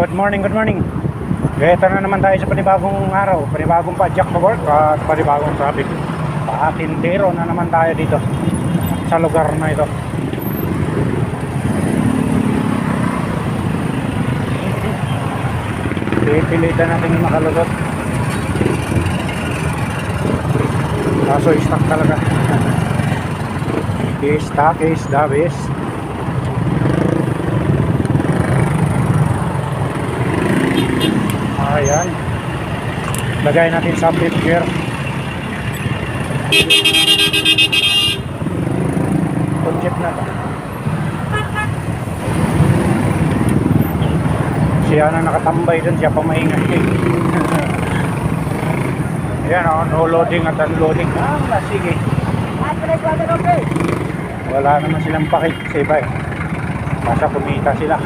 Good morning, good morning. Ito na naman tayo sa panibagong araw, panibagong padjak na work at panibagong traffic. Patintero na naman tayo dito sa lugar na ito. Pipilitan natin makalugot. Kaso stuck talaga. Stuck is the best. Ayan, lagay natin sa fifth gear. Concept na to. Siya na nakatambay dun, siya pa maingay. Ayan o, no loading at unloading. Sige. Wala naman silang pakit sa iba eh. Basta kumita sila.